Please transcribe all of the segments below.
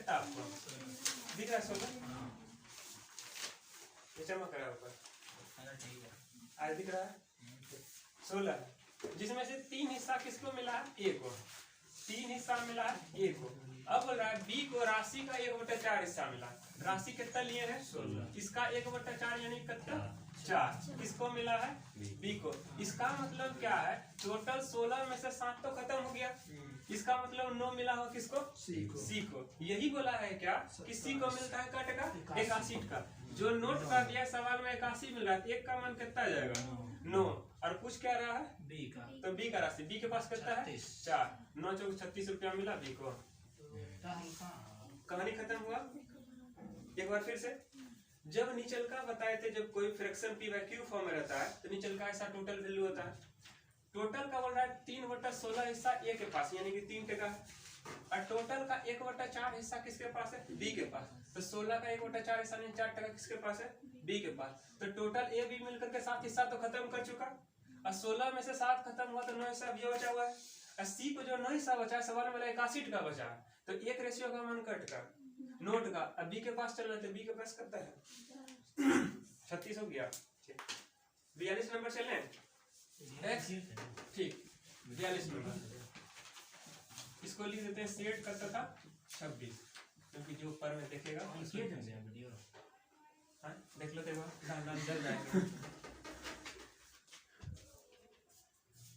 कितना आपको दिख रहा है? 16 ये चमक रहा है ऊपर, आज दिख रहा है 16, जिसमें से 3 हिस्सा किसको मिला है? ए को। 3 हिस्सा मिला है ए को। अब बोल रहा है बी को राशि का 1/4 हिस्सा मिला। राशि कितना लिए है? 16। इसका 1/4 यानी कितना? 4 किसको मिला है? बी को। इसका मतलब क्या है? टोटल 16 में से 7 तो खत्म हो गया, इसका मतलब 9 मिला हो किसको? सी को। यही बोला है क्या कि सी को मिलता है कट का 81 का। जो नोट कर दिया सवाल में 81 मिल रहा है, एक का मान कितना आ जाएगा? 9। और पूछ क्या रहा है? बी का। तो बी का राशि, बी के पास कितना है? 4। 9 चौक 36 रुपया मिला बी को। कहानी खत्म हुआ। एक बार फिर से, जब नीचल का बताए थे, जब कोई fraction P by Q form में रहता है तो नीचल का ऐसा टोटल वैल्यू होता है। टोटल का बोल रहा है 3/16 हिस्सा ए के पास यानी कि 3 टका, और टोटल का 1/4 हिस्सा किसके पास है? बी के पास। तो 16 का 1/4 हिस्सा यानी 4 टका किसके पास है? बी के पास। तो टोटल ए बी मिलकर के 7 हिस्सा तो खत्म कर चुका, और 16 में से 7 खत्म हुआ तो 9 हिस्सा भी बचा हुआ है। सी को जो 9 हिस्सा बचा है सवाल में 81 का बचा है, तो एक रेशियो का मान कट का नोट का। अब बी के पास चलना है तो बी के पास कितना है? 36 हो गया। 42 नंबर चलने एक्स, ठीक 42 नंबर इसको लिख देते हैं सेट करता था 26, क्योंकि जो ऊपर में देखेगा देख लो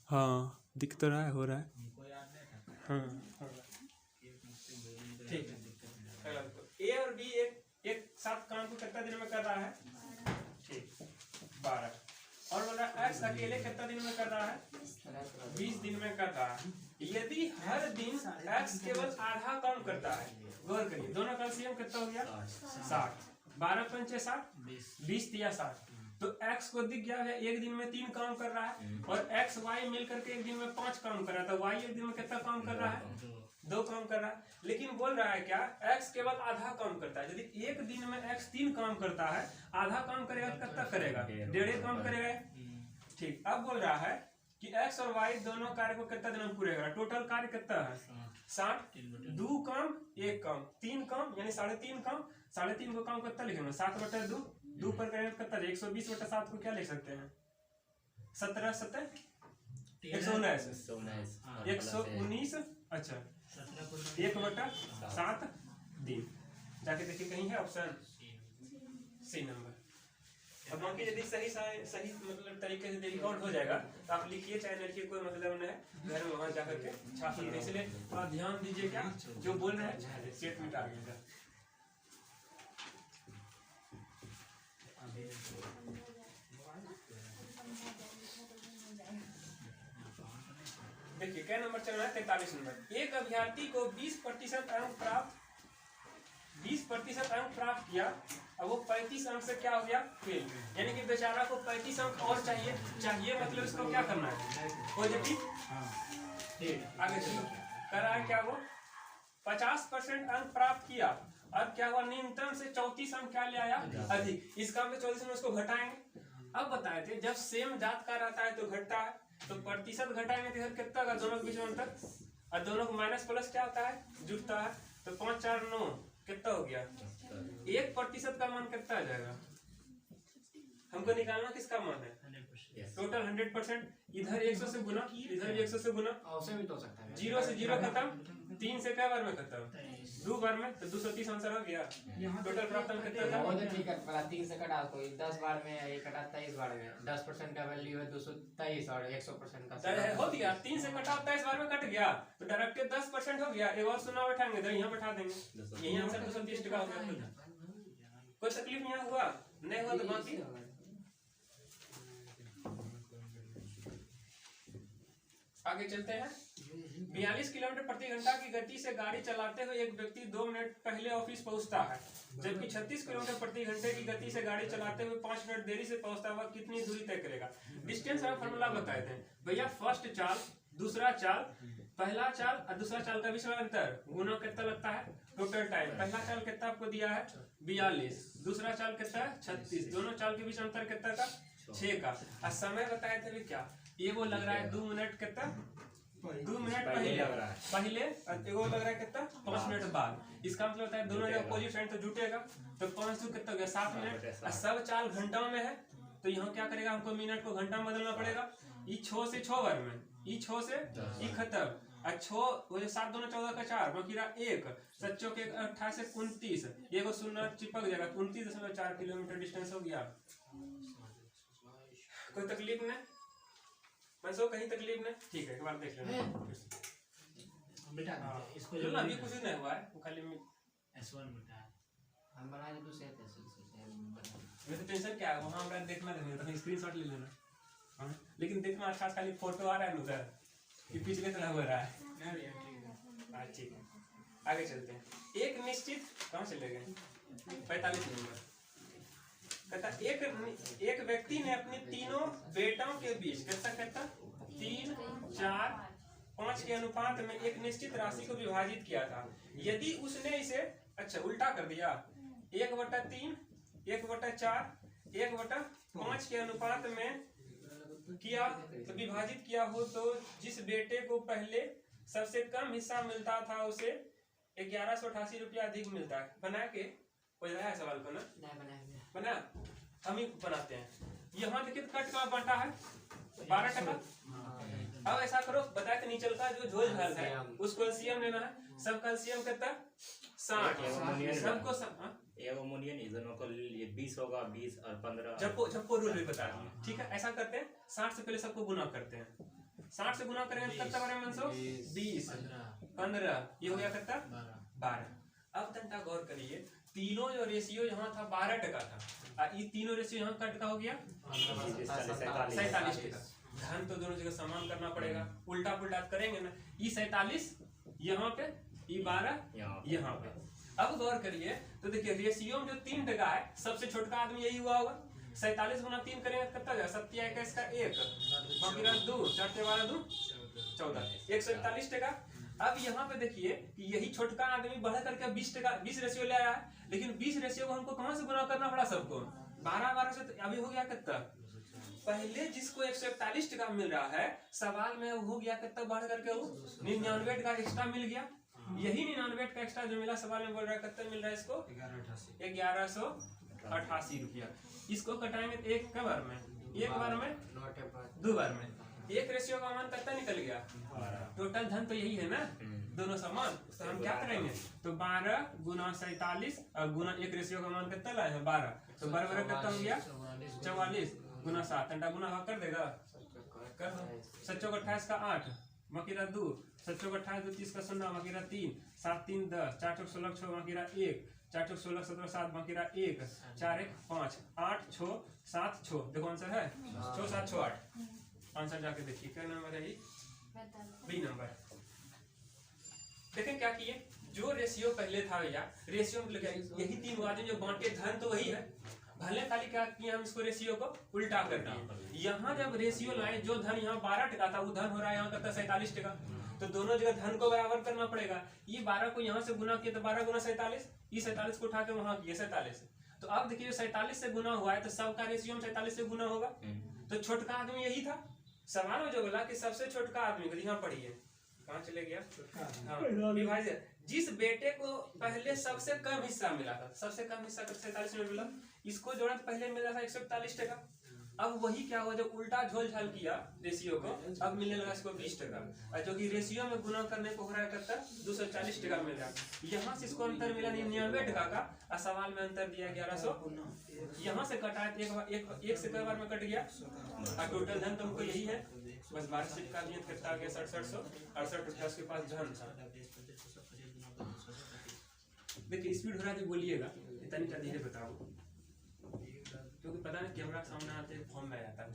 हाँ दिख तो रहा है, हो रहा है हाँ ठीक है। ए और बी एक साथ काम को कितना दिन में कर रहा है? ठीक 12। और बोल रहा है एक्स अकेले कितना दिन में कर रहा है? 20 दिन में कर रहा है। यदि हर दिन एक्स केवल आधा काम करता है, गौर करिए दोनों का एलसीएम कितना हो गया? 60। 12 पंचे 60, 20 दिया 60। तो एक्स को दिख गया है एक दिन में 3 काम कर रहा है, और एक्स वाई मिलकर के एक दिन में 5 काम कर रहा है। तो वाई एक दिन में कितना काम कर रहा है? 2 काम कर रहा है। लेकिन बोल रहा है क्या? एक्स केवल आधा काम करता है। यदि एक दिन में एक्स 3 काम करता है, आधा काम करेगा तो कितना करेगा? 1.5 काम करेगा। ठीक, अब बोल रहा है कि एक्स और वाई दोनों कार्य को कितना दिन में पूरेगा? टोटल कार्य कितना है? 60। 2 काम 1 काम 3 काम यानी 3.5 काम। 3.5 को काम कितना लिखेंगे? 7/2। 2 पर करेंगे कितना? 120/7 को क्या लिख सकते हैं? 17 7 119 अच्छा 1/7 दिन। जाके देखिए कहीं है ऑप्शन सी नंबर। अब बाकी यदि सही मतलब तरीके से रिकॉर्ड हो जाएगा तो आप लिखिए, चाहे लिखिए, कोई मतलब नहीं है, घर में वहां जाकर के छाप सकते हैं। इसलिए आप ध्यान दीजिए क्या जो बोल रहे हैं, सेट मिटा दीजिएगा। देखिए क्या नंबर चल रहा है? 43 नंबर। एक अभ्यर्थी को 20% अंक प्राप्त किया, अब वो 35 अंक से क्या हो गया? फेल। यानी कि बेचारा को 35 अंक और चाहिए मतलब इसको क्या करना है? पॉजिटिव। ठीक, आगे चलो। कर रहा है क्या? वो 50% अंक प्राप्त किया, अब क्या हुआ? न्यूनतम से 34 अंक क्या ले आया? अधिक। इसका मतलब 34 में उसको घटाएंगे। अब बताए थे जब सेम जात का रहता है तो घटता है, तो प्रतिशत घटाएंगे तो इधर कितना का दोनों के बीच में अंतर, और दोनों को माइनस प्लस क्या होता है? जुड़ता है। तो 5 4 9 कितना हो गया? 1% का मान कितना आ जाएगा? हमको निकालना किसका मान है? टोटल 100%। इधर 100 से गुना, इधर भी 100 से गुना, 0 से 0 खत्म, 3 से क्या बार में खत्म? 2 बार में। तो 230 आंसर हो गया। टोटल प्राप्त अंक कितना था? 3 से कटा तो 10 बार में ये कटा 23 बार में 10% का वैल्यू है 223 और 100% का हो गया। 3 से कटा 23 बार में कट गया तो डायरेक्ट 10% हो गया। एक और सुना बैठाएंगे तो यहाँ बैठा देंगे। यही आंसर 230 टका हो गया। कोई तकलीफ यहाँ हुआ नहीं हुआ तो बाकी आगे चलते हैं। 42 किलोमीटर प्रति घंटा की गति से गाड़ी चलाते हुए एक व्यक्ति 2 मिनट पहले ऑफिस पहुंचता है, जबकि 36 किलोमीटर प्रति घंटे की गति से गाड़ी चलाते हुए 5 मिनट देरी से पहुंचता हुआ कितनी दूरी तय करेगा? डिस्टेंस का फॉर्मूला बताए थे भैया। फर्स्ट चाल, दूसरा चाल, पहला चाल और दूसरा चाल का बीच में अंतर गुना कितना लगता है? Total time. पहला चाल कितना आपको दिया है? 42। दूसरा चाल कितना है? 36। दोनों चाल के बीच अंतर कितना का? 6 का। और समय बताए थे क्या? ये वो लग रहा है 2 मिनट कितना? 2 मिनट पहले लग रहा है। पहले और एगो लग रहा है कितना 5 मिनट बाद। इसका मतलब होता है दोनों जगह अपोजिट साइड तो जुटेगा, तो 5 2 कितना हो गया 7 मिनट। और सब चाल घंटा में है तो यहाँ क्या करेगा, हमको मिनट को घंटा में बदलना पड़ेगा। ई 6 से 6 बार में, ई 6 से ई खत्म, और 6 वो 7 2 14 का 4 बाकी रहा 1, 7 चौके 28 से 29, एगो शून्य चिपक जाएगा, 29.4 किलोमीटर डिस्टेंस हो गया। कोई तकलीफ नहीं मनसो, कहीं तकलीफ नहीं, ठीक है एक बार देख लेना बेटा हाँ। इसको जो ना अभी कुछ नहीं हुआ है, वो खाली S1 बेटा हम बना दे तो सेट है मैं तो टेंशन क्या है, वहाँ हमरा देखना नहीं तो स्क्रीनशॉट ले लेना। हाँ? लेकिन देखना अच्छा खाली फोटो आ रहा है उधर कि पिछले तरह हो रहा है। हाँ ठीक है, आगे चलते हैं। एक निश्चित कहाँ चले गए 45 नंबर कहता एक व्यक्ति ने अपने तीनों बेटों के बीच कहता 3 4 5 के अनुपात में एक निश्चित राशि को विभाजित किया था। यदि उसने इसे अच्छा उल्टा कर दिया 1/3 1/4 1/5 के अनुपात में किया तो विभाजित किया हो, तो जिस बेटे को पहले सबसे कम हिस्सा मिलता था उसे 1188 रुपया अधिक मिलता है। बना के कोई रहा है सवाल को ना बना, हम ही बनाते हैं। यहाँ देखिए कट का बांटा है 12 टका। अब ऐसा करो बताए तो नीचे का जो झोल झाल है उसको एलसीएम लेना है। सब का एलसीएम कितना 60, सबको एवोमोनियन इजनों को 20 होगा, 20 और 15 झप्पो रूल भी बता दिए। ठीक है ऐसा करते हैं 60 से पहले सबको गुना करते हैं। 60 से गुना करेंगे तो कितना बनेगा मनसो 20 15 ये हो गया कितना 12। अब तंटा गौर करिए तीनों जो रेशियो यहाँ था 12 टका था और ये तीनों रेशियो यहाँ का टका हो गया 47 टका। धन तो दोनों जगह समान करना पड़ेगा, उल्टा पुल्टा करेंगे ना। ये 47 यहाँ पे, ये 12 यहाँ पे। अब गौर करिए तो देखिए रेशियो में जो 3 टका है सबसे छोटा आदमी यही हुआ होगा। 47 गुना 3 करेंगे कितना जाएगा 7 21 का 1 बाकी रहा 2 4 12 2 14 141 टका। अब यहाँ पे देखिए कि यही छोटका आदमी बढ़ करके 20 टका 20 रेशियो ले आया है, लेकिन 20 रेशियो को हमको कहाँ से गुना करना पड़ा सबको 12 से। तो अभी हो गया कितना पहले जिसको 141 टका मिल रहा है सवाल में हो गया कितना बढ़ करके वो 99 का एक्स्ट्रा मिल गया। यही 99 का एक्स्ट्रा जो मिला सवाल में बोल रहा है कितना मिल रहा है इसको 1188 रुपया। इसको कटाएंगे एक बार में, एक बार में 2 बार में। एक रेशियो का मान कितना निकल गया, टोटल धन तो यही है ना दोनों समान। तो हम क्या करेंगे तो 12 गुना 47 और गुना एक रेशियो का मान कितना लाए हैं 12, तो 12 कितना हो गया 44 गुना 7 घंटा गुना कर देगा कर दो। 7 चौक 28 का 8 मकीरा 2 7 चौक 28 2 30 का 0 मकीरा 3 7 3 10 4 चौक 16 6 मकीरा 1 4 चौक 16 17 7 मकीरा 1 4 1 5 8 6 7 6 देखो आंसर है 6 7 6 8। आंसर जाके देखिए क्या नंबर है बी नंबर। देखें क्या किए जो रेशियो पहले था भैया रेशियो में यही 3 आदमी जो बांटे धन तो वही है, भले खाली क्या किया हम इसको रेशियो को उल्टा कर दिए। यहाँ जब रेशियो लाए जो धन यहाँ 12 टका था वो धन हो रहा है यहाँ करता 47 टका, तो दोनों जगह धन को बराबर करना पड़ेगा। ये 12 को यहाँ से गुना किया तो 12 गुना 47, ये 47 को उठा के वहाँ किया 47। तो अब देखिए 47 से गुना हुआ है तो सबका रेशियो में 47 से गुना होगा। तो छोटका आदमी यही था सवाल में जो बोला कि सबसे छोटका आदमी को यहाँ पढ़िए कहाँ चले गया हाँ विभाजन जिस बेटे को पहले सबसे कम हिस्सा मिला था, सबसे कम हिस्सा 47 में मिला, इसको जोड़ा तो पहले मिला था 141 टका। अब वही क्या हुआ जब उल्टा झोल झाल किया रेशियो को अब मिलने लगा इसको 20 टका, और जो कि रेशियो में गुना करने को हो रहा है कितना 240 टका मिल रहा है। यहाँ से इसको अंतर मिला 99 टका का और सवाल में अंतर दिया 1100। यहाँ से कटा एक से कई बार में कट गया और टोटल धन तुमको यही है बस 12 सिट का नियत कितना आ गया 6768 रुपया उसके पास धन था। देखिए स्पीड हो रहा है बोलिएगा इतना धीरे बताओ क्योंकि पता नहीं कैमरा सामने आते फॉर्म में आ जाता है।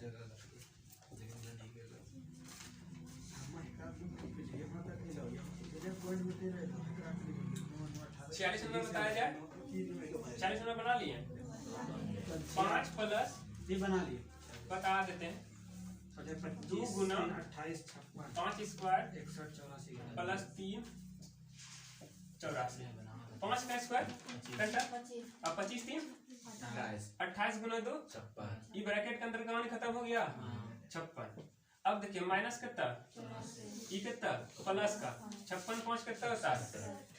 46 नंबर बताया जाए 46 नंबर बना लिए 5 प्लस ये बना लिए बता देते हैं 2 गुना 28 5 स्क्वायर 61 84 प्लस 3 84 5 का स्क्वायर घंटा अब 25 3 28 गुना 2 56 ये ब्रैकेट के अंदर का मान खत्म हो गया 56 अब देखिए माइनस कितना, ई कितना प्लस का 56 5 कितना होता है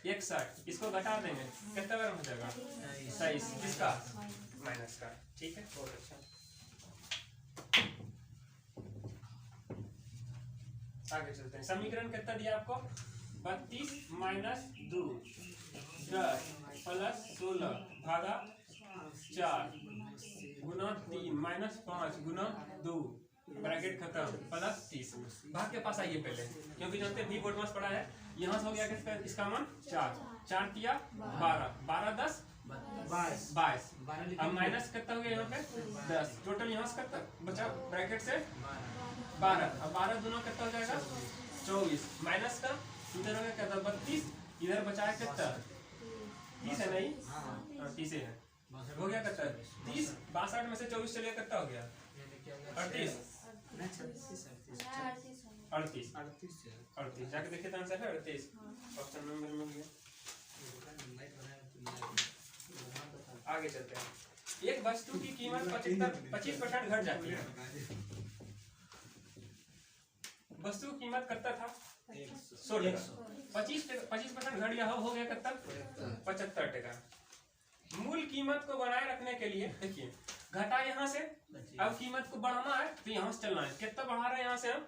61, इसको घटा देंगे कितना बार हो जाएगा 23, किसका माइनस का। ठीक है, बहुत अच्छा। आगे चलते हैं। समीकरण कितना दिया आपको 32 माइनस 2 10 प्लस 16 भागा 4 गुना 3 माइनस 5 गुना 2 ब्रैकेट खत्म प्लस 30। भाग के पास आइए पहले, क्योंकि जानते हैं भी बोर्ड मास पड़ा है। यहाँ से हो गया किसका, इसका मान 4 4 तिया 12 12 10 22। अब माइनस कितना हो गया यहाँ पे 10, टोटल यहाँ से कितना बचा ब्रैकेट से 12। अब 12 दोनों कितना हो जाएगा 24 माइनस का इधर हो गया कितना 32, इधर बचा है कितना 30 है नहीं, 30 है हो गया कितना 30 62 में से 24 चलिए कितना हो गया 38 38 जाके देखिए तो आंसर है 38, ऑप्शन नंबर में गया। आगे चलते हैं। एक वस्तु की कीमत 25% घट जाती है। वस्तु की कीमत कितना था 100 टका, 25% घट गया हो गया कितना 75 टका। मूल कीमत को बनाए रखने के लिए देखिए घटा यहाँ से, अब कीमत को बढ़ाना है तो यहाँ से चलना है। कितना बढ़ा रहे हैं यहाँ से हम,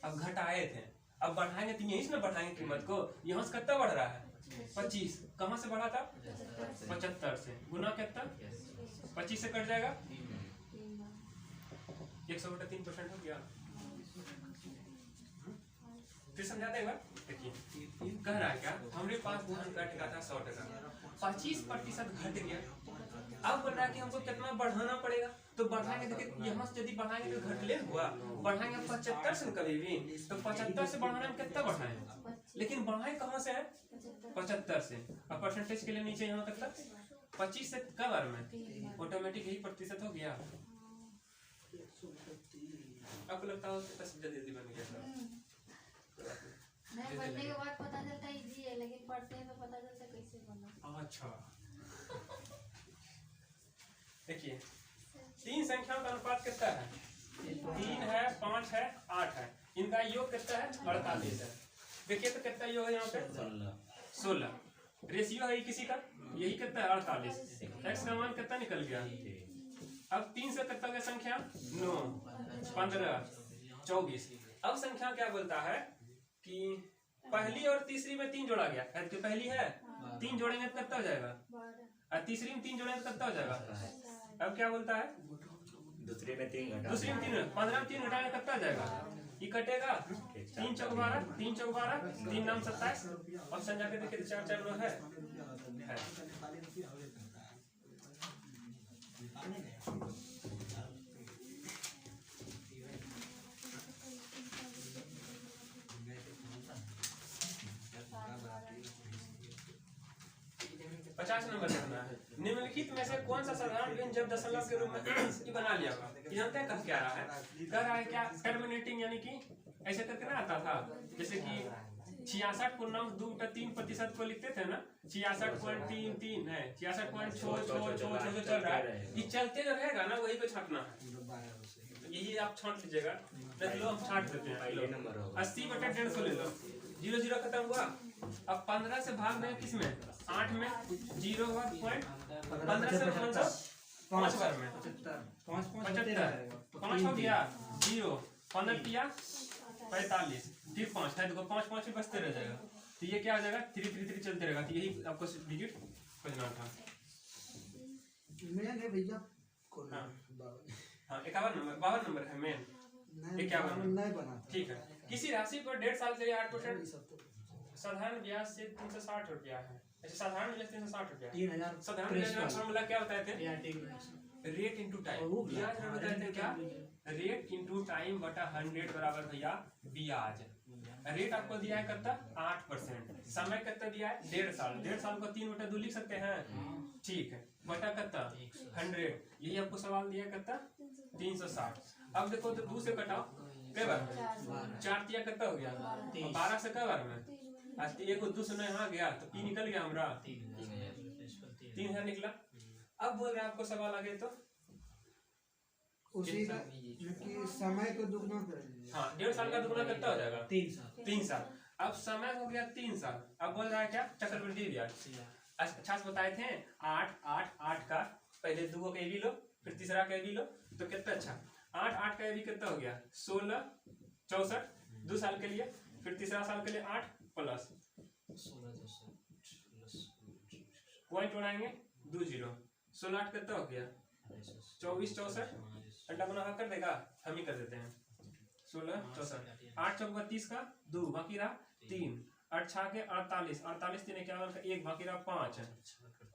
अब घटाए थे अब बढ़ाएंगे तो यहीं से ना बढ़ाएंगे कीमत को। यहाँ से कितना बढ़ रहा है 25, कहाँ से बढ़ा था 75 से, गुना कितना 25 से कट जाएगा 100/3% हो गया। फिर समझाते हैं एक बार। देखिए कह रहा है क्या, हमारे पास धान का टका था 100 टका, 25% घट गया। अब बोल रहा है कि हमको कितना बढ़ाना पड़ेगा, तो बढ़ाएंगे देखिए यहाँ से यदि बढ़ाएंगे तो घट ले हुआ, बढ़ाएंगे 75 से कभी भी, तो 75 से बढ़ाने में कितना बढ़ाएं, लेकिन बढ़ाए कहाँ से है 75 से। अब परसेंटेज के लिए नीचे यहाँ कितना 25 से कब बार में ऑटोमेटिक यही प्रतिशत हो गया। आपको लगता हो जल्दी बन गया नहीं, पढ़ने के बाद पता चलता है इजी है, लेकिन पढ़ते हैं तो पता चलता है कैसे बना। अच्छा देखिए 3 संख्याओं का अनुपात कितना है 3 है 5 है 8 है, इनका योग कितना है 48 है। देखिए तो कितना योग है यहाँ पे 16, रेशियो है किसी का यही कितना है 48, एक्स का मान कितना निकल गया। अब 3 से कितना का संख्या 9 15 24। अब संख्या क्या बोलता है कि पहली और तीसरी में 3 जोड़ा गया, तो पहली है 3 जोड़ेंगे तो कितना हो जाएगा, और तीसरी में 3 जोड़ेंगे तो कितना हो जाएगा। अब क्या बोलता है दूसरे में 3 घटा, दूसरी में 3, 15 में 3 घटाएंगे कितना हो जाएगा, ये कटेगा 3 चौक 12 3 चौक 12 3 नाम 27। ऑप्शन जाके देखिए 4 4 9 है। नंबर देखना है। निम्नलिखित में से कौन सा साधारण व्यंजन जब दशमलव के रूप में बना लिया होगा। जानते हैं कह क्या रहा है, कह रहा है क्या टर्मिनेटिंग, यानी कि ऐसे करके ना आता था, जैसे कि 66.2% को लिखते थे ना, 66.33 है 66.6 चल रहा है, ये चलते जो रहेगा ना वही को छांटना है। यही आप छांट लीजिएगा, नहीं लो हम छांट देते हैं। 80/150 ले लो, 0 0 खत्म हुआ। अब 15 से भाग दें किसमें 8 में, 0 पॉइंट 15 से 5 बार में 75 5 हो गया 0, 15 किया 45, फिर 5 है, देखो 5 5 बचते रह जाएगा, तो ये क्या आ जाएगा 3 3 3 चलते रहेगा। तो यही आपको डिजिट खोजना था। मेन है भैया, हाँ 52 नंबर है मेन, 51 नहीं बना। ठीक है। किसी राशि पर 1.5 साल के लिए 8% साधारण ब्याज से 360 रुपया है। अच्छा साधारण ब्याज 360 रुपया, 3000 साधारण ब्याज का फॉर्मूला क्या बताए थे, रेट इनटू टाइम। ब्याज में बताए थे क्या, रेट इनटू टाइम बटा 100 बराबर भैया ब्याज। रेट आपको दिया है कितना 8%, समय कितना दिया है 1.5 साल, 1.5 साल को 3/2 लिख सकते हैं, ठीक है, बटा कितना 100, यही आपको सवाल दिया है कितना 360। अब देखो तो 2 से कटाओ कई बार में, 4 तिया कितना हो गया 12 से कई बार में, आज एक 2 से यहाँ गया तो पी निकल गया हमारा 3000 निकला। अब बोल रहे हैं आपको सवाल आगे तो उसी का कि समय को दुगना कर दीजिए। हाँ 1.5 साल का दुगना कितना हो जाएगा? 3 साल 3 साल। अब समय हो गया 3 साल। अब बोल रहा है क्या? चक्रवृद्धि ब्याज। अच्छा से बताए थे 8 का पहले 2 का ए भी लो, फिर तीसरा का ए भी लो, तो कितना? अच्छा 8 का ए भी कितना हो गया? 16 64 2 साल के लिए, फिर तीसरा साल के लिए 8 प्लस 16 पॉइंट बढ़ाएंगे 2 0 16 8 कितना हो गया? 24 64 अंडा बना कर देगा, हम ही कर देते हैं 16 64 8 चौक 32 का 2 बाकी रहा 3 8 6 के 48 48 3 51 का 1 बाकी रहा 5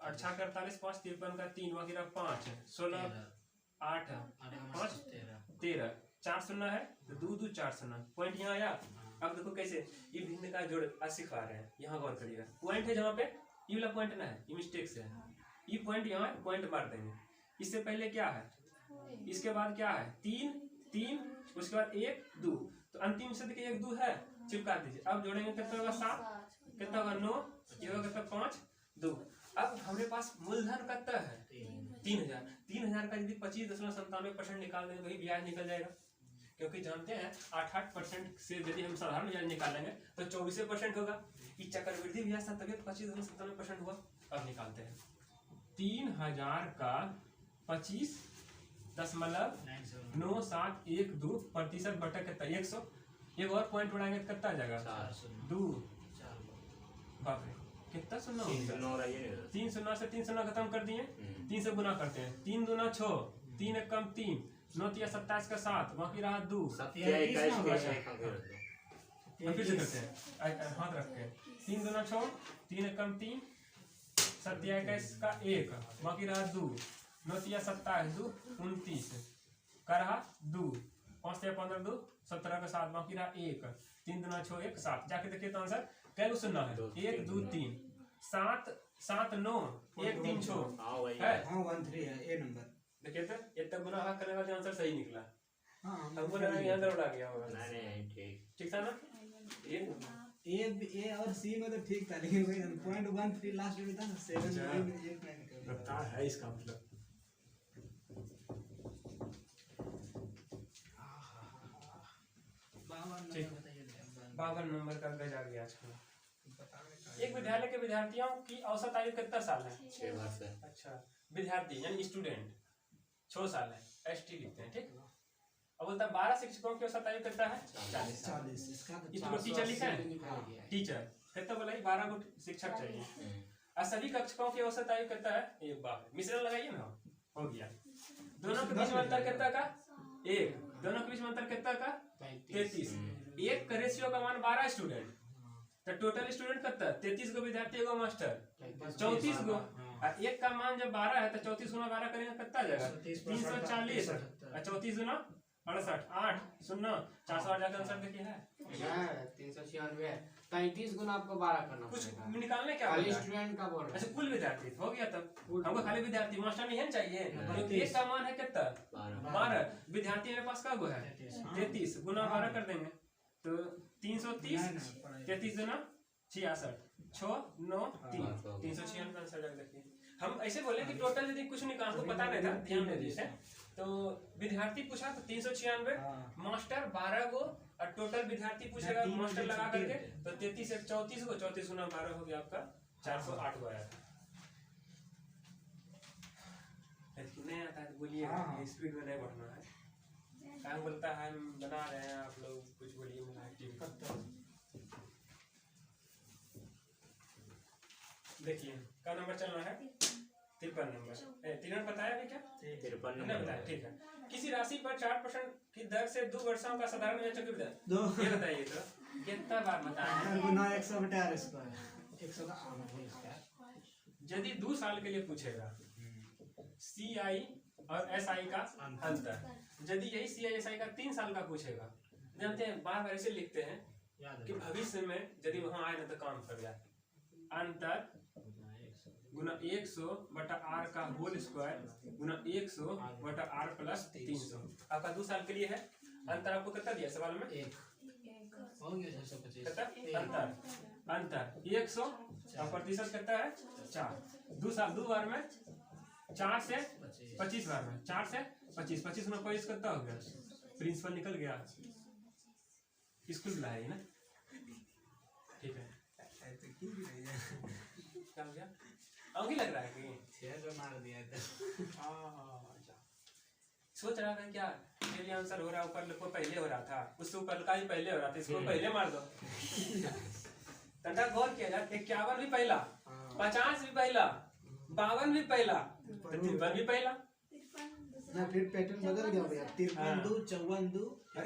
8 6 के 48 5 53 का 3 बाकी रहा 5 16 8 5 13 4 शून्य है तो 2 2 4 शून्य पॉइंट यहाँ आया। अब देखो कैसे ये भिन्न का जोड़ सिखा रहे हैं, यहाँ गौर करिएगा। पॉइंट है जहाँ पे ये वाला पॉइंट ना है, ये मिस्टेक से है। ये पॉइंट यहाँ पॉइंट मार देंगे। इससे पहले क्या है, इसके बाद क्या है 3 3 उसके बाद 1 2 तो अंतिम शब्द के 1 2 है, चिपका दीजिए। अब जोड़ेंगे कितना होगा 7 कितना होगा 9 ये होगा कितना 5 2। अब हमारे पास मूलधन कितना है 3000। 3000 का यदि 25.97% निकाल देंगे वही ब्याज निकल जाएगा, क्योंकि जानते हैं 8% से यदि हम साधारण ब्याज निकालेंगे तो 24% होगा। ये चक्रवृद्धि ब्याज था तभी 25.97% हुआ। अब निकालते हैं 3000 का 25.9712% बटा कितना 100। एक और पॉइंट बढ़ाएंगे तो कितना आ जाएगा 2 बाप रे कितना शून्य हो गया 3 शून्य से 3 शून्य खत्म कर दिए, 3 से गुना करते हैं 3 दूना 6 3 एक कम 3 9 3 27 का 7 बाकी रहा 2 फिर से करते हैं हाथ रख के 3 दूना 6 3 एक कम 3 7 21 का 1 बाकी रहा 2 9 3 27 2 29 का रहा 2 5 3 15 2 17 का 7 बाकी रहा 1 3 दूना 6 1 7। जाके देखिए तो आंसर क्या शून्य है 1 2 3 7 7 9 1 3 6 है। हाँ 13 है ए नंबर। देखिए तो ये तक गुना करने वाले आंसर सही निकला। हाँ हमको लगा यहाँ अंदर उड़ा गया होगा। ठीक था ना ये ए और सी में तो ठीक था, लेकिन वही पॉइंट 13 लास्ट में था ना 7 रफ्तार है इसका मतलब। 52 नंबर का गज आ गया आजकल। एक विद्यालय के विद्यार्थियों की औसत आयु कितना साल है? 6 वर्ष है। अच्छा विद्यार्थी यानी स्टूडेंट 6 साल है, एसटी लिखते हैं। ठीक अब बोलता 12 शिक्षकों की औसत आयु कितना है? 40 साल। इसका तो इसको टीचर लिखा है, टीचर कितना बोला 12 को शिक्षक चाहिए। और सभी कक्षकों की औसत आयु कितना है? एक बार मिश्रण लगाइए ना, हो गया। दोनों के बीच में अंतर कितना का 1, दोनों के बीच में अंतर कितना का 33। एक का रेशियो का मान 12 स्टूडेंट तो टोटल स्टूडेंट कितना 33 गो विद्यार्थी एगो मास्टर 34 गो। और एक का मान जब 12 है तो 34 गुना 12 करेंगे कितना आ जाएगा 340 और 34 गुना 68 8 0 408 जाकर आंसर देखिए है 396 है। 33 गुना आपको 12 करना कुछ पड़ेगा। निकालने क्या खाली होता है? स्टूडेंट का बोल रहे अच्छा हैं। कुल विद्यार्थी हो गया तब हमको खाली विद्यार्थी मास्टर नहीं है चाहिए। क्योंकि एक का मान है कितना 12 विद्यार्थी मेरे पास का गो है 33 गुना 12 कर देंगे तो 330 33 गुना 66 6 9 3 396 का आंसर लग देखिए। हम ऐसे बोले कि टोटल यदि कुछ निकाल को पता नहीं था ध्यान दे दीजिए। तो विद्यार्थी पूछा तो 396 मास्टर 12 गो और टोटल विद्यार्थी पूछेगा मास्टर लगा करके तो 33 से 34 गो 34 गुना 12 हो गया आपका 408 गो आया था। नहीं आता है तो बोलिए स्पीड में नहीं बढ़ना है। काम बोलता है हम बना रहे हैं आप लोग कुछ बोलिए देखिए क्या नंबर चलना है 53 नंबर 3 बताया भी क्या 53 नहीं बताया ठीक है। किसी राशि पर 4% की दर से 2 वर्षों का साधारण ब्याज चक्रवृद्धि दो ये बताइए तो कितना बार बताया गुना 100 बटा r स्क्वायर 100 का यदि 2 साल के लिए पूछेगा CI और SI का अंतर, यदि यही CI SI का 3 साल का पूछेगा जानते हैं बार बार ऐसे लिखते हैं कि भविष्य में यदि वहां आए ना तो काम कर जाए अंतर गुना 100 बटा r का होल स्क्वायर गुना 100 बटा r प्लस 300 आपका 2 साल के लिए है। अंतर आपको कितना दिया सवाल में 1 हो गया 625 कितना अंतर 100 और प्रतिशत कितना है 4 2 साल 2 बार में 4 से 25 बार में, 4 से 25, 25 में 25 कितना हो गया? प्रिंसिपल निकल गया, स्कूल बुलाया ना, ठीक है। क्या हो गया? अंगी लग रहा है कि 6 जो मार दिया था। सोच रहा था क्या ये भी आंसर हो रहा है, ऊपर को पहले हो रहा था, उससे ऊपर का ही पहले हो रहा था, इसको पहले मार दो। तंटा गौर किया जाए, 51 भी पहला, 50 भी पहला, 52 भी पहला, 53 भी पहला। ना फिर पैटर्न बदल गया भैया, 53 2 54 2 कर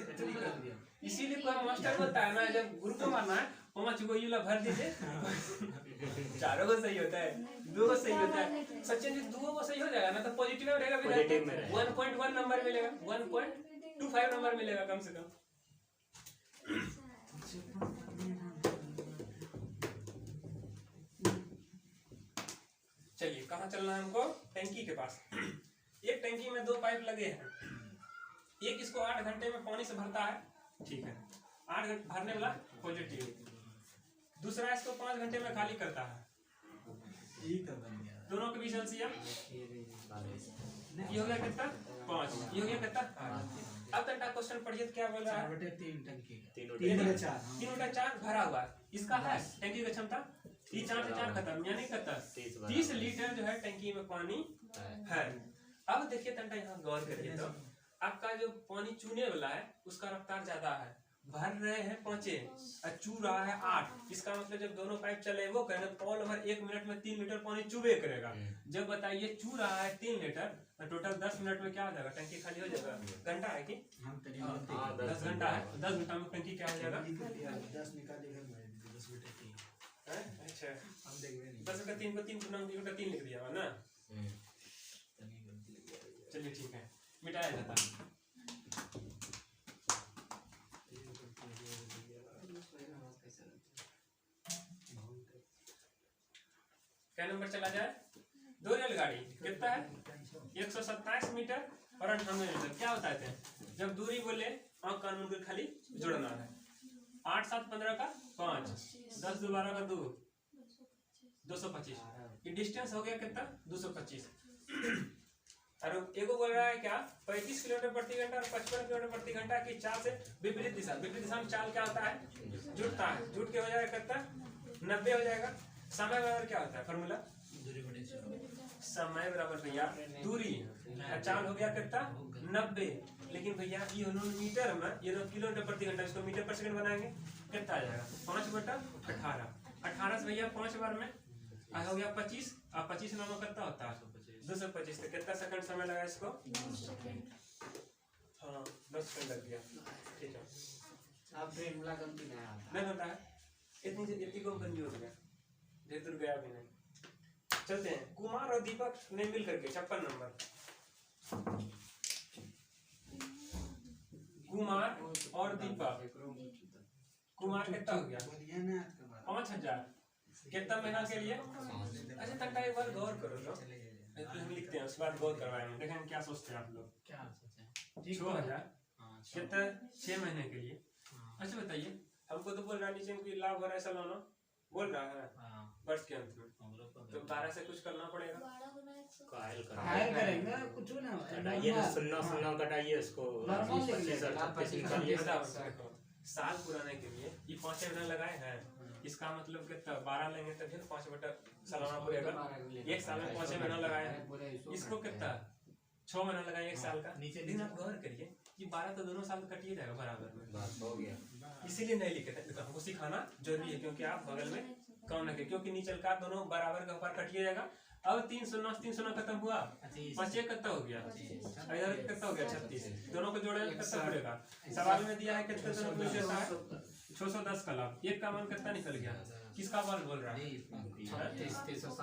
दिया। इसीलिए कोई मास्टर बोलता है ना, जब ग्रुप में मारना है वहाँ चुगोयुला भर दीजिए, चारों को सही होता है, 2 को सही होता है। सचिन जी 2 को सही हो जाएगा ना, तो पॉजिटिव में रहेगा, 1.1 नंबर मिलेगा, 1.25 नंबर मिलेगा कम से कम। चलिए कहाँ चलना है हमको? टंकी के पास। एक टंकी में 2 पाइप लगे हैं, एक इसको 8 घंटे में पानी से भरता है, ठीक है, 8 घंटे भरने वाला पॉजिटिव, दूसरा इसको 5 घंटे में खाली करता है। ये तो बन गया। दोनों के बीच एलसीएम ये हो गया कितना? 5, ये हो गया कितना? 8। अब तक क्वेश्चन पढ़िए क्या बोल रहा है? 4/3 टंकी का 3/4 3/4 भरा हुआ है, इसका है टंकी की क्षमता 4 से 4 खत्म, यानी कितना? 30 लीटर जो है टंकी में पानी है। अब देखिए तंटा यहाँ गौर करिए, तो आपका जो पानी चूने वाला है उसका रफ्तार ज्यादा है, भर रहे हैं 5 और चू रहा है 8। इसका मतलब जब दोनों पाइप चले वो करें पॉल ओवर 1 मिनट में 3 लीटर पानी चुबे करेगा। जब बताइए चू रहा है 3 लीटर तो टोटल 10 मिनट में क्या हो जाएगा? टंकी खाली हो जाएगा। घंटा है कि 10 घंटा है, 10 घंटा में टंकी क्या हो जाएगा? 10 निकालेगा 10 मीटर की। अच्छा, हम देख रहे 10 का 3 को 3 गुना 3 का 3 लिख दिया हुआ ना। चलिए ठीक है, मिटाया जाता है। क्या नंबर चला जाए? 2 रेलगाड़ी कितना है? 127 मीटर और 98 मीटर। क्या होता है जब दूरी बोले आंख कान मुंह खाली जुड़ना है। 8 7 15 का 5, 10 2 12 का 2, 225। ये डिस्टेंस हो गया कितना? 225। और एगो बोल रहा है क्या? 35 किलोमीटर प्रति घंटा और 55 किलोमीटर प्रति घंटा की चाल से विपरीत दिशा। विपरीत दिशा में चाल क्या होता है? जुटता है। जुट के हो जाएगा कितना? 90 हो जाएगा। समय बराबर क्या होता है? फॉर्मूला समय बराबर भैया दूरी, चाल हो गया कितना? 90। लेकिन भैया ये मीटर में, ये किलोमीटर प्रति घंटा, इसको मीटर पर सेकंड बनाएंगे, कितना आ जाएगा? 5/18। 18 से भैया 5 बार में हो गया 25 और 25 नामों कितना होता है? 225। तो कितना सेकंड समय लगा इसको? हाँ 10 सेकंड लग गया। ठीक है, अब फॉर्मूला गलती नहीं होता है, इतनी को गंदी हो गया, देर दूर गया भी नहीं। चलते हैं। कुमार और दीपक ने मिल करके 56 नंबर, कुमार और दीपक, कुमार कितना हो गया? 5000। कितना महीना के लिए? अच्छा तंटा एक बार गौर करो तो हम लिखते हैं, उसके बाद गौर करवाएंगे, देखें क्या सोचते हैं आप लोग। क्या सोचे? 6000 कितना? 6 महीने के लिए। अच्छा बताइए, हमको तो बोल रहा है नीचे में लाभ हो रहा है सालाना, बोल रहा है वर्ष के अंत में, तो 12 से कुछ करना पड़ेगा। कायल हायर करेंगे कुछ ना कटाइए ना, सुन्ना कटाइए उसको, 25 निकालिए। साल पुराने के लिए ये 5 महीना लगाए हैं, इसका मतलब कितना? 12 लेंगे तब फिर 5 बटा सालाना पूरेगा। 1 साल में 5 महीना लगाए हैं, इसको कितना? 6 महीना लगाए 1 साल का। लेकिन आप गौर करिए कि 12 तो दोनों साल कटिए जाएगा बराबर में, बात हो गया। इसीलिए नहीं लिखे थे, हमको सिखाना जरूरी है, क्योंकि आप बगल में कम रखे, क्योंकि नीचे का दोनों बराबर के ऊपर कटिए जाएगा। अब 3 0 खत्म हुआ, 5 कितना हो गया? इधर कितना हो गया? 36। दोनों को जोड़े कितना पड़ेगा? सवाल में दिया है कितना दोनों को देता है? 610 का लाभ। एक का मान कितना निकल गया? किसका बाल बोल रहा है? 360।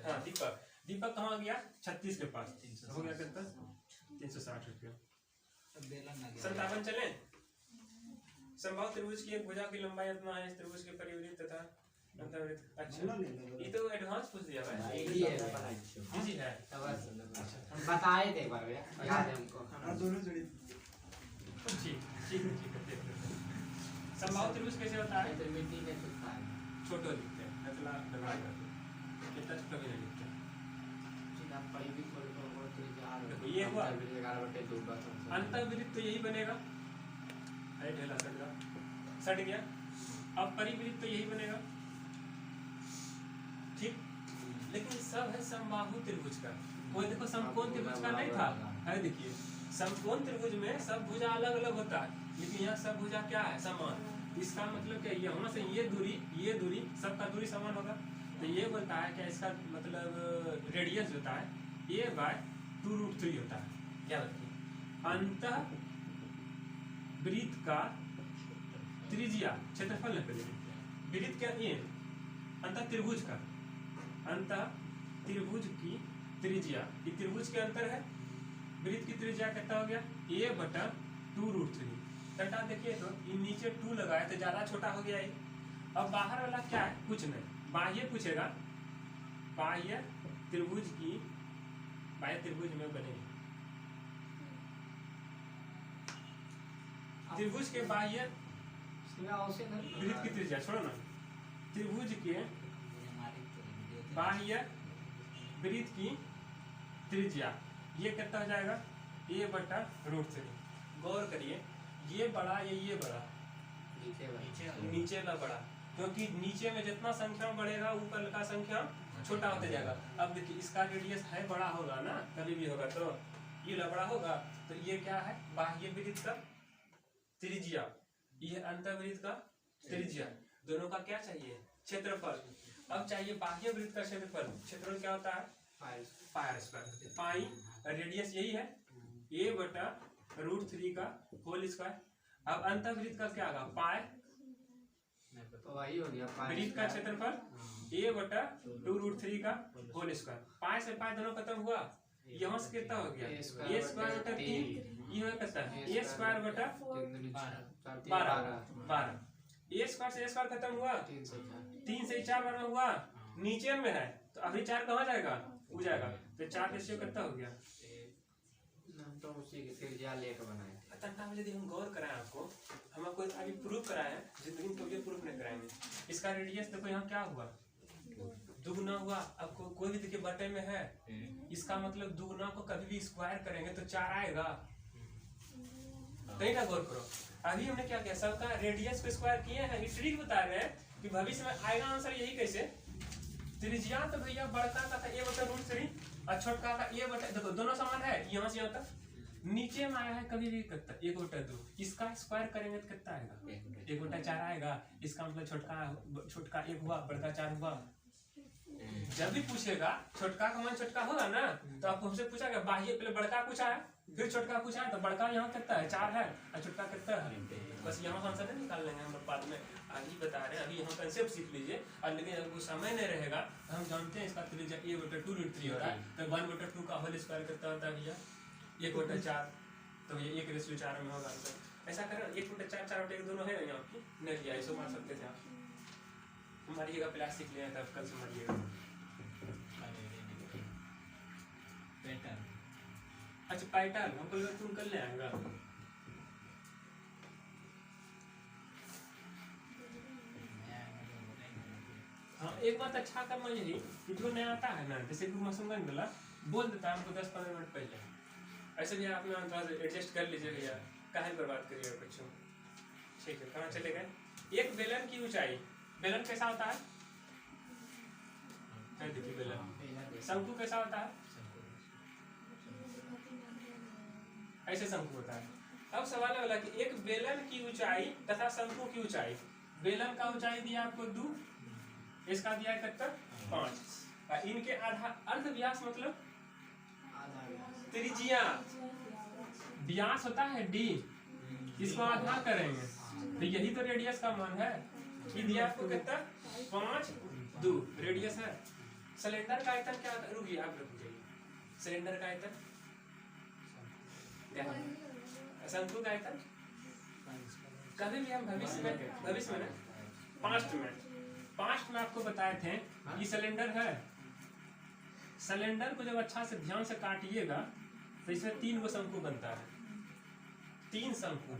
हाँ दीपक, दीपक कहाँ गया? 36 के पास हो गया कितना? 360 रुपया। 57 चले। संभव त्रिभुज की एक भुजा की लंबाई इतना है, इस त्रिभुज के परिवृत्त तथा अंतर्वृत्त। अच्छा ये तो एडवांस पूछ दिया भाई, इजी है, इजी है। हम बताए थे एक बार भैया, याद है हमको। दोनों जोड़ी ठीक है। संभव त्रिभुज कैसे होता है? त्रिमिति में लिखता है, छोटो लिखते हैं, पतला डबल करते हैं, कितना छोटा भी नहीं लिखते। देखो ये हुआ अंतर्वृत्त अंतर्वृत्त तो यही बनेगा, अरे ढेला सट गया। अब परिवृत्त तो यही बनेगा, ठीक। लेकिन सब है समबाहु त्रिभुज का। कोई देखो समकोण त्रिभुज का नहीं था, है देखिए समकोण त्रिभुज में सब भुजा अलग अलग होता है, लेकिन यहाँ सब भुजा क्या है समान। इसका मतलब क्या, यहाँ से ये दूरी सबका दूरी समान होगा, तो ये बोलता है क्या, इसका मतलब रेडियस होता है a/2√3 होता है। क्या बताइए, अंतः वृत्त का त्रिज्या क्षेत्रफल न करिए, वृत्त क्या ये अंतः त्रिभुज का, अंतः त्रिभुज की त्रिज्या, ये त्रिभुज के अंतर है, वृत्त की त्रिज्या कितना हो गया a/2√3। घंटा देखिए तो ये नीचे 2 लगाए तो ज्यादा छोटा हो गया ये। अब बाहर वाला क्या है, कुछ नहीं, बाह्य पूछेगा, बाह्य त्रिभुज में बनेगी, त्रिभुज के बाह्य वृत्त की त्रिज्या छोड़ो ना, त्रिभुज के बाह्य वृत्त की त्रिज्या ये कितना हो जाएगा a/√3। गौर करिए, ये बड़ा ये बड़ा, नीचे वाला बड़ा, क्योंकि नीचे में जितना संख्या बढ़ेगा ऊपर का संख्या छोटा होता जाएगा। अब देखिए इसका रेडियस है बड़ा होगा ना, कभी भी होगा तो ये बड़ा होगा, तो ये क्या है बाह्य वृत्त का त्रिज्या, ये अंतर्वृत्त का त्रिज्या, दोनों का क्या चाहिए क्षेत्रफल। अब चाहिए बाह्य वृत्त का क्षेत्रफल, क्षेत्रफल क्या होता है पाई स्क्वायर, पाई रेडियस यही है a/√3 का होल स्क्वायर। अब अंतर्वृत्त का क्या होगा पाई, वही हो गया वृत्त का क्षेत्रफल a/2√3 का होल स्क्वायर। पाई से पाई दोनों खत्म हुआ, यहाँ से कितना हो गया a²/3, ये कितना है a²/12 a² से a² खत्म हुआ, 3 से 4 बार में हुआ, नीचे में है तो अभी 4 कहाँ जाएगा हो जाएगा, तो 4 रेशियो कितना हो गया, तो उसी की त्रिज्या लेकर बनाए। यदि हम गौर कराएं आपको, हम आपको अभी प्रूफ कराए हैं, जिंदगी तो ये प्रूफ नहीं कराएंगे। इसका रेडियस देखो यहाँ क्या हुआ दुगुना हुआ, आपको कोई भी देखिए बटे में है, इसका मतलब दुगुना को कभी भी स्क्वायर करेंगे तो 4 आएगा, कहीं का गौर करो। अभी हमने क्या किया, सबका रेडियस को स्क्वायर किए हैं, ये ट्रिक बता रहे हैं कि भविष्य में आएगा आंसर यही कैसे। त्रिज्या तो भैया बड़का का था a/√3 और छोटका का a/, देखो दोनों समान है, यहाँ से यहाँ तक, नीचे में आया है कभी भी कितना 1/2, इसका स्क्वायर करेंगे तो कितना आएगा 1/4 आएगा, इसका मतलब छोटका 1 हुआ, बड़का 4 हुआ। जब भी पूछेगा छोटका का मान छोटका होगा ना, तो आपको हमसे पूछा गया बाह्य, पहले बड़का पूछा है फिर छोटका पूछा है, तो बड़का यहाँ कितना है 4 है और छोटका कितना है, बस यहाँ आंसर नहीं निकाल लेंगे हम लोग बाद में, अभी बता रहे हैं, अभी यहाँ कंसेप्ट सीख लीजिए। और लेकिन अगर कोई समय नहीं रहेगा तो हम जानते हैं इसका त्रिज्या a/2√3 होता है, तो 1/2 का होल स्क्वायर कितना होता है भैया 1/4, तो ये 1:4 में होगा आंसर। ऐसा करें 1/4 4/1 दोनों है यहाँ की नहीं लिया, ऐसे मार सकते थे आप, मारिएगा प्लास्टिक ले तब कल से मारिएगा। अच्छा पैटर्न हमको लगा तुम कल ले आएगा, हाँ एक बात अच्छा करना यही कि जो नया आता है ना, जैसे कि मसूंगन वाला बोल देता है हमको 10-15 मिनट पहले, ऐसे भी आप थोड़ा एडजस्ट कर लीजिए भैया, काहे बर्बाद करिएगा बच्चों। ठीक है, कहाँ चले गए। एक बेलन की ऊंचाई, बेलन कैसा होता है देखिए बेलन, शंकु कैसा होता है ऐसे शंकु होता है। अब सवाल है वाला कि एक बेलन की ऊंचाई तथा शंकु की ऊंचाई, बेलन का ऊंचाई दिया आपको 2, इसका दिया है कितना 5, इनके आधा अर्ध व्यास मतलब त्रिज्या, व्यास होता है d, इसको आधा करेंगे तो यही तो रेडियस का मान है। ये दिया आपको कितना 5, 2 रेडियस है। सिलेंडर का आयतन क्या होता, रुकिए आप रुक जाइए, सिलेंडर का आयतन क्या है, शंकु का आयतन कभी भी हम भविष्य में पास्ट में आपको बताए थे ये सिलेंडर है। सिलेंडर को जब अच्छा से ध्यान से काटिएगा तो इसमें 3 गो शंकु बनता है, 3 शंकु,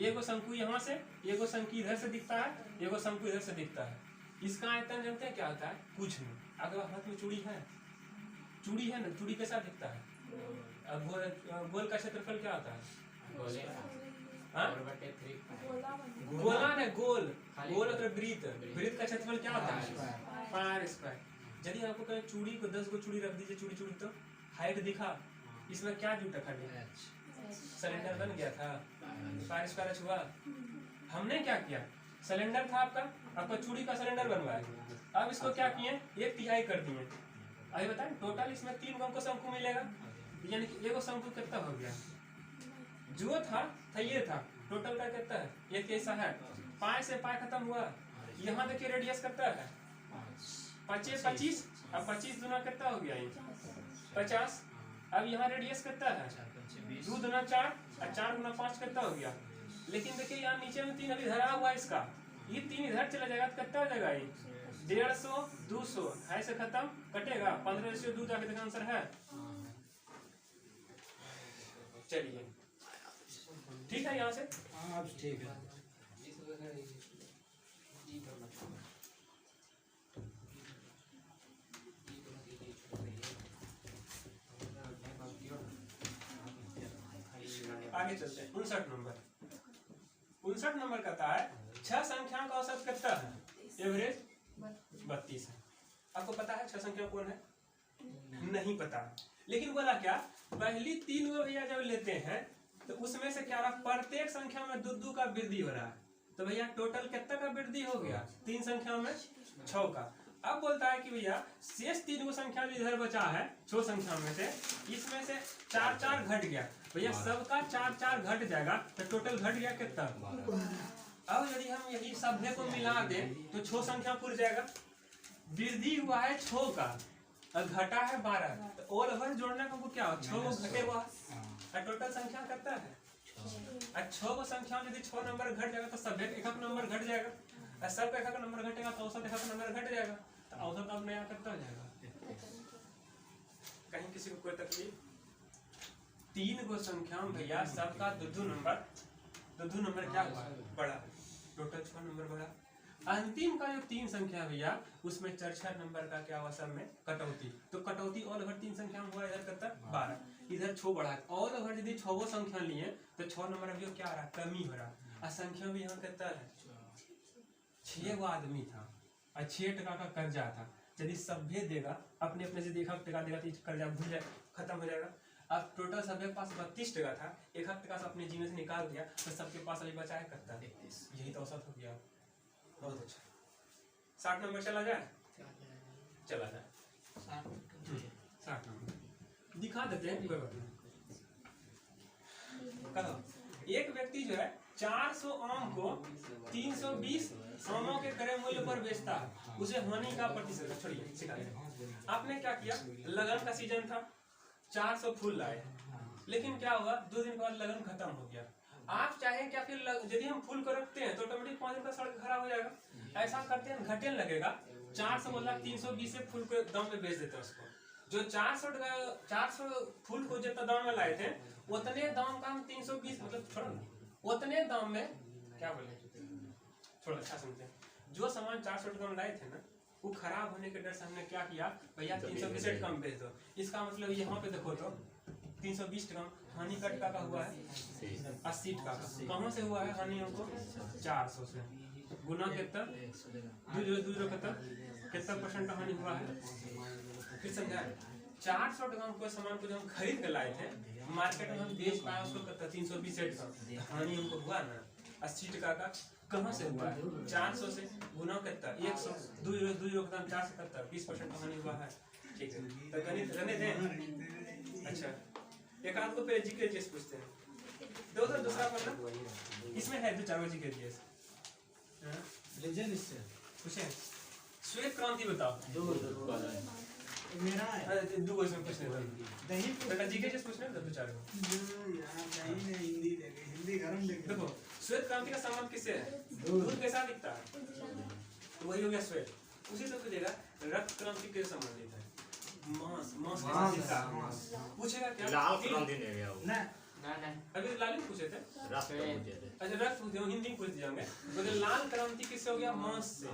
एगो शंकु यहाँ से, एगो शंकु इधर से दिखता है, एगो शंकु इधर से दिखता है। इसका आयतन जानते हैं क्या होता है, कुछ नहीं। अगर हाथ में चूड़ी है, चूड़ी है ना, चूड़ी कैसा दिखता है? अब गोल का क्षेत्रफल क्या होता है? गोले हाँ? 4/3 गोला ने गोल गोल अगर वृत्त, वृत्त का क्षेत्रफल क्या होता है? पार स्क्वायर। यदि आपको कहें चूड़ी को 10 गो चूड़ी रख दीजिए, चूड़ी चूड़ी, तो हाइट दिखा, इसमें क्या जुटा खाली? सिलेंडर बन गया था, पार स्क्वायर हुआ। हमने क्या किया, सिलेंडर था आपका चूड़ी का सिलेंडर बनवाया, अब इसको क्या किए, 1/3 कर दिए। अभी बताएं टोटल इसमें 3 अंकों शंकु मिलेगा, यानी कि एगो शंकु कितना हो गया? जो था ये था, टोटल का कितना है? ये कैसा है? 5 से पाई खत्म हुआ। यहाँ देखिए रेडियस कितना है? 25, अब 25 दुना कितना हो गया? 50। अब यहाँ रेडियस कितना है? 2 दुना 4 और 4 गुना 5 कितना हो गया? लेकिन देखिए यहाँ नीचे में 3 अभी धरा हुआ है इसका, ये 3 इधर चला जाएगा तो कितना हो जाएगा? ये 150, 200 है से खत्म, कटेगा 15/2 जाके देखा आंसर है। चलिए ठीक है, यहाँ से हाँ अब ठीक है। आगे चलते हैं। 59 नंबर कहता है 6 संख्याओं का औसत कितना है? एवरेज 32 है। आपको पता है 6 संख्या कौन है? नहीं पता, लेकिन बोला क्या, पहली 3 को भैया जब लेते हैं तो उसमें से क्या रहा, प्रत्येक संख्या में 2 का वृद्धि हो रहा है। तो भैया टोटल कितना का वृद्धि हो गया? 3 संख्याओं में 6 का। अब बोलता है कि भैया शेष 3 को संख्या जो इधर बचा है 6 संख्या में से, इसमें से 4 घट गया। भैया सबका 4 घट जाएगा तो टोटल घट गया कितना? अब यदि हम यही सभ्य को मिला दें तो 6 संख्या पूर जाएगा। वृद्धि हुआ है 6 का और घटा है 12, तो ऑल ओवर जोड़ने का क्या हो? 6 को घटे हुआ और टोटल संख्या कितना है? 6 को संख्या में यदि 6 नंबर घट जाएगा तो सभ्य का 1 नंबर घट जाएगा, और सब का 1 नंबर घटेगा तो औसत 1 नंबर घट जाएगा, तो औसत अब नया कितना हो जाएगा? कहीं किसी को कोई तकलीफ? 3 को संख्या में भैया सबका 2 नंबर क्या हुआ? बड़ा, टोटल 6 नंबर बड़ा। अंतिम का जो 3 संख्या भैया उसमें 4 नंबर का क्या हुआ? सब में कटौती। तो कटौती ऑल ओवर 3 संख्या में हुआ, इधर कितना? 12, इधर 6 बढ़ा। ऑल ओवर यदि 6 संख्या लिए तो 6 नंबर अभी क्या आ रहा? कमी हो रहा। और संख्या भी यहाँ कितना है? 6 आदमी था और 6 टका का कर्जा था। यदि सभ्य देगा अपने अपने से देखा टका देगा तो कर्जा भूल जाए, खत्म हो जाएगा। अब टोटल सभ्य के पास 32 टका था, 1 टका से अपने जीवन से निकाल दिया तो सबके पास अभी बचा है कितना? 33। यही तो औसत हो गया। बहुत अच्छा। 60 नंबर चला जाए, चला जाए 60 नंबर दिखा देते हैं, कोई बात नहीं। कहो एक व्यक्ति जो है 400 आम को 320 आमों के क्रय मूल्य पर बेचता है, उसे हानि का प्रतिशत, छोड़िए सिखा दें। आपने क्या किया, लगन का सीजन था, 400 फूल लाए, लेकिन क्या हुआ 2 दिन के बाद लगन खत्म हो गया। आप चाहे क्या फिर यदि हम फूल को रखते हैं तो ऑटोमेटिक 5 दिन का सड़क खराब हो जाएगा। ऐसा करते हैं घटे लगेगा, 400 बोला 320 से फूल के दाम में बेच देते हैं उसको। जो 400 फूल को जितना दाम में लाए थे उतने दाम का हम 320 मतलब छोड़ो उतने दाम में क्या बोले, छोड़ो अच्छा सुनते हैं। जो सामान 400 टका में लाए थे ना वो खराब होने के डर से हमने क्या किया, भैया 320 कम बेच दो। इसका मतलब यहाँ पे देखो तो 320 टका हानि का टका का हुआ है 80 टका का। कहाँ से हुआ है हानि हमको? 400 से। गुना कितना? 2 कितना परसेंट हानि हुआ है? फिर समझा, 400 टका कोई सामान को जब हम खरीद कर लाए थे मार्केट में हम बेच पाए उसको कितना? 320 टका। हानि हमको हुआ ना 80 टका का। कहाँ से हुआ है? 400 से। गुना कितना? 100। 2 का 4 से कितना? 20% हानि हुआ है। ठीक है, तो गणित रहने दें। अच्छा, एक आध को पहले जीके जीएस पूछते हैं। दूसरा पढ़ना, इसमें है 2-4 जीके जीएस। लीजिए इससे पूछे श्वेत क्रांति बताओ। 2 मेरा है। 2 इसमें पूछने थे, दही बेटा जीके जीएस पूछने थे 2-4 यार दही ने हिंदी देखे, हिंदी गरम देखे। देखो श्वेत क्रांति का संबंध किससे है? दूध के साथ दिखता है, तो वही हो गया श्वेत। उसी से पूछेगा रक्त क्रांति के संबंधित है, मांस के साथ दिखता है। पूछेगा क्या? लाल क्रांति नहीं गया वो। ना अभी तो लाल पूछे थे। रक्त पूछे थे। अच्छा रक्त पूछे, हिंदी में पूछ दियांगे। बोले लाल क्रांति किससे हो गया? मांस से।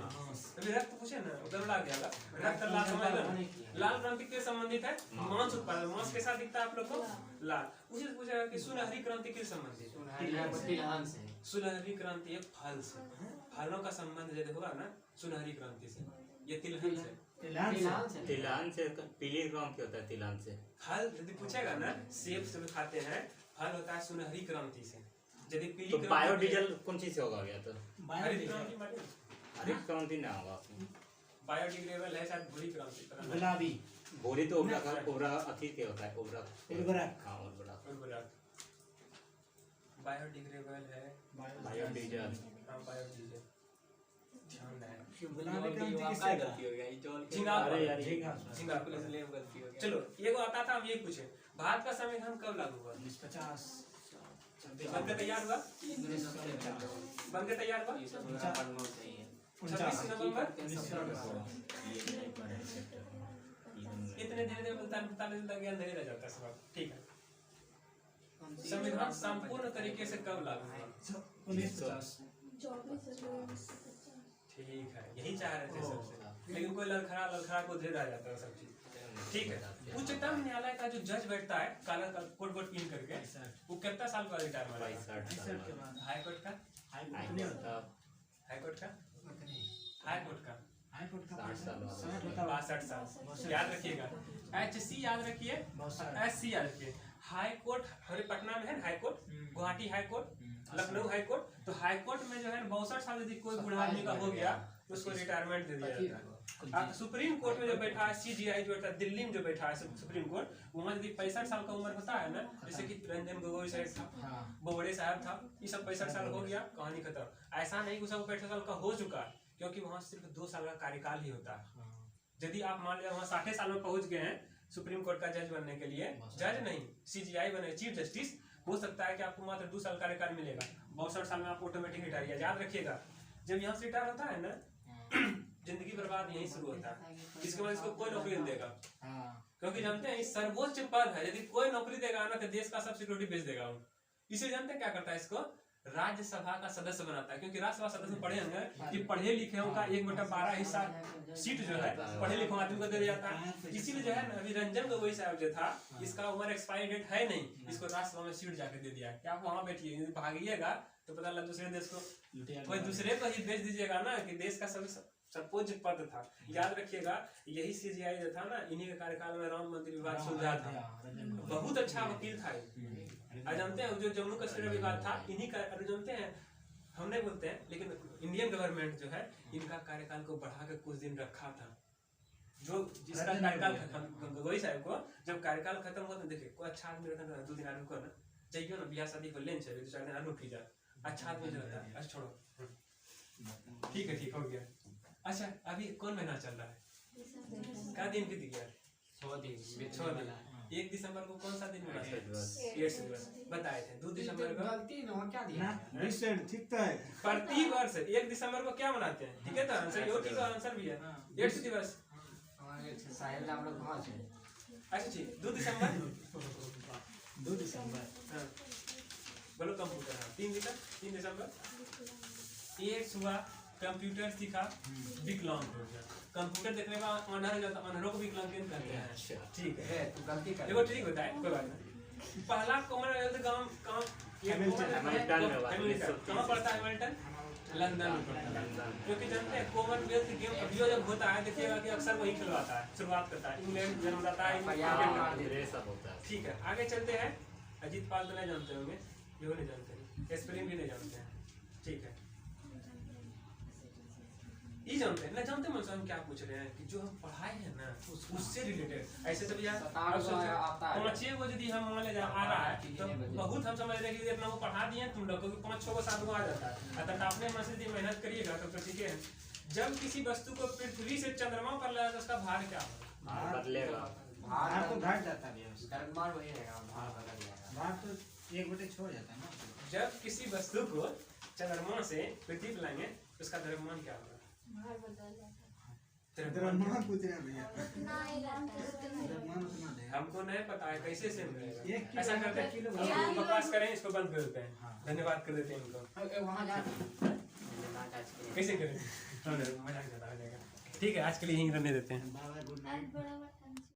अभी रक्त पूछे ना, उधर लग गया रक्त लाल समझ लो। लाल क्रांति किससे संबंधित है? मांस उत्पादन। मांस कैसा दिखता है आप लोग को? लाल। उसी से पूछा कि सुनहरी क्रांति किससे संबंधित है? सुनहरी क्रांति एक फल से, फलों का संबंध यदि होगा ना सुनहरी क्रांति से, ये तिलहन से। तिलहन से पीली क्रांति होता है। तिलहन से फल यदि पूछेगा ना, सेब से खाते हैं, फल होता है सुनहरी क्रांति से। यदि पीली तो बायोडीजल कौन चीज से होगा गया? तो हरित क्रांति माने हरित क्रांति ना होगा। बायोडिग्रेडेबल है शायद, भूरी क्रांति। गुलाबी भूरी तो उर्वरक अथी के होता है। उर्वरक। हाँ उर्वरक। बायोडिग्रेडेबल है बायोडीजल। हाँ बायोडीजल। ध्यान है। गुलाबी क्रांति किससे झींगा। चलो ये आता था, हम ये पूछे भारत का संविधान कब लागू हुआ? 1950 बनकर तैयार हुआ? बनकर तैयार हुआ 26 नवंबर। इतने धीरे धीरे 45 दिन तक अंधेरे रह जाता है सब। ठीक है, संविधान संपूर्ण तरीके से कब लागू हुआ? 1950। ठीक है, यही चाह रहे थे सबसे, लेकिन कोई लड़खड़ा को धीरे रह जाता है सब चीज। ठीक है, उच्चतम न्यायालय का जो जज बैठता है काला कोट पहन करके, वो कितना साल का रिटायर हुआ? 62 के बाद हाईकोर्ट का? हाईकोर्ट का 62 साल। याद रखिएगा, HC याद रखिए, SC याद रखिए। हाई कोर्ट हमारे पटना में है, high court, Guwahati high court, Lucknow high court. तो हाई कोर्ट में जो है 62 साल यदि कोई बूढ़ा आदमी का हो गया तो उसको रिटायरमेंट दे दिया जाता है। सुप्रीम कोर्ट में जो बैठा है CJI जो बैठा है दिल्ली में, जो बैठा है सुप्रीम कोर्ट, वहाँ यदि 65 साल का उम्र होता है ना, जैसे कि रंजन गोगोई साहब था, बोबड़े साहब था, ये सब 65 साल हो गया, कहानी खत्म। ऐसा नहीं कि सब 65 साल का हो चुका है, क्योंकि वहाँ सिर्फ 2 साल का कार्यकाल ही होता है। यदि आप मान लिया वहाँ 60 साल में पहुंच गए हैं सुप्रीम कोर्ट का जज बनने के लिए, जज नहीं CJI बने, चीफ जस्टिस, हो सकता है कि आपको मात्र 2 साल कार्यकाल मिलेगा। 62 साल में आप ऑटोमेटिक रिटायर। याद रखिएगा, जब यहाँ से रिटायर होता है ना, जिंदगी बर्बाद यहीं शुरू होता है। इसके बाद इसको कोई नौकरी नहीं देगा, क्योंकि जानते हैं इस सर्वोच्च पद है, यदि कोई नौकरी देगा ना तो देश का सब सिक्योरिटी बेच देगा वो। इसे जानते हैं क्या करता है, इसको राज्यसभा का सदस्य बनाता है। क्योंकि राज्यसभा सदस्य पढ़े होंगे कि पढ़े लिखे का 1/12 हिस्सा सीट जो है पढ़े लिखे आदमी को दे दिया जाता है। इसीलिए जो है ना, अभी रंजन गोगोई साहब जो था, इसका उम्र एक्सपायरी डेट है नहीं, इसको राज्यसभा में सीट जाके दे दिया है कि आप वहाँ बैठिए, यदि भागिएगा तो पता लगा दूसरे देश को, कोई दूसरे को ही भेज दीजिएगा ना, कि देश का सर्वोच्च पद था। याद रखिएगा, यही CJI जो था ना, इन्हीं के कार्यकाल में राम मंदिर विवाद सुलझा था। बहुत अच्छा वकील था। आज जानते हैं जो जम्मू कश्मीर विवाद था, इन्हीं का, जानते हैं हम नहीं बोलते हैं, लेकिन इंडियन गवर्नमेंट जो है इनका कार्यकाल को बढ़ा के कुछ दिन रखा था। जो जिसका कार्यकाल खत्म, गोगोई साहब को जब कार्यकाल खत्म हुआ तो देखिए कोई अच्छा आदमी रहता है 2 दिन आदमी को ना जाइयो ना, ब्याह शादी को लेन चले 2-4 दिन आदमी जा, अच्छा आदमी जो रहता है। अच्छा छोड़ो, ठीक है, ठीक हो गया। अच्छा अभी कौन महीना चल रहा है? क्या दिन बीत गया? 6 दिन। 1 दिसंबर को कौन सा दिन मिला? एड्स दिवस बताए थे। 2 दिसंबर को प्रति वर्ष 1 दिसंबर को क्या मनाते हैं? ठीक है, तो आंसर यो ठीक है, आंसर भी है एड्स दिवस। अच्छा ठीक, 2 दिसंबर 2 दिसंबर बोलो कंप्यूटर। हाँ 3 दिसंबर एड्स हुआ, कंप्यूटर सीखा, विकलांग हो गया। कंप्यूटर देखने का अनहर हो जाता, अनहरों को विकलांग कहते हैं। ठीक है, तू गलती कर। देखो ठीक होता है, कोई बात नहीं। पहला कॉमनवेल्थ कहाँ पड़ता है? हैमिल्टन, लंदन में पड़ता है। क्योंकि जानते हैं कॉमनवेल्थ गेम अभी जब होता है, देखिएगा कि अक्सर वही खिलवाता है, शुरुआत करता है, इंग्लैंड जन्मदाता है। ठीक है, आगे चलते हैं। अजीत पाल तो नहीं जानते होंगे, यो नहीं जानते, एस्पिरिन भी नहीं जानते हैं। ठीक है, ये जानते हैं ना, जानते हैं हम क्या पूछ रहे हैं कि जो हम पढ़ाए हैं ना उससे रिलेटेड। ऐसे सब यार 5-6 को यदि हम मान ले आ रहा है तो बहुत हम समझ रहे हैं कि अपना वो पढ़ा दिए तुम लोग को, 5-6 को 7 को आ जाता है। अतः आपने मसीदी मेहनत करिएगा तो ठीक है। जब किसी वस्तु को पृथ्वी से चंद्रमा पर लाया तो उसका भार क्या होगा? बदलेगा, भार तो घट जाता है, भार वही रहेगा, भार बदल जाएगा। भार तो 1/6 जाता है ना। जब किसी वस्तु को चंद्रमा से पृथ्वी पर लाएंगे उसका द्रव्यमान क्या होगा? भार बदल जाता है। तेरा मान पूछ रहे हैं भैया, उतना ही रहता है, उतना तेरा मान उतना देगा। हमको नहीं पता है कैसे सेम रहेगा। एक किलो ऐसा करते हैं, किलो हम बकवास करें, इसको बंद कर देते हैं। हाँ। धन्यवाद कर देते हैं इनको। वहाँ जा कैसे करें? मजाक ज्यादा हो जाएगा। ठीक है, आज के लिए यहीं रहने देते हैं। बाय बाय, गुड आज नाइट। बड़ा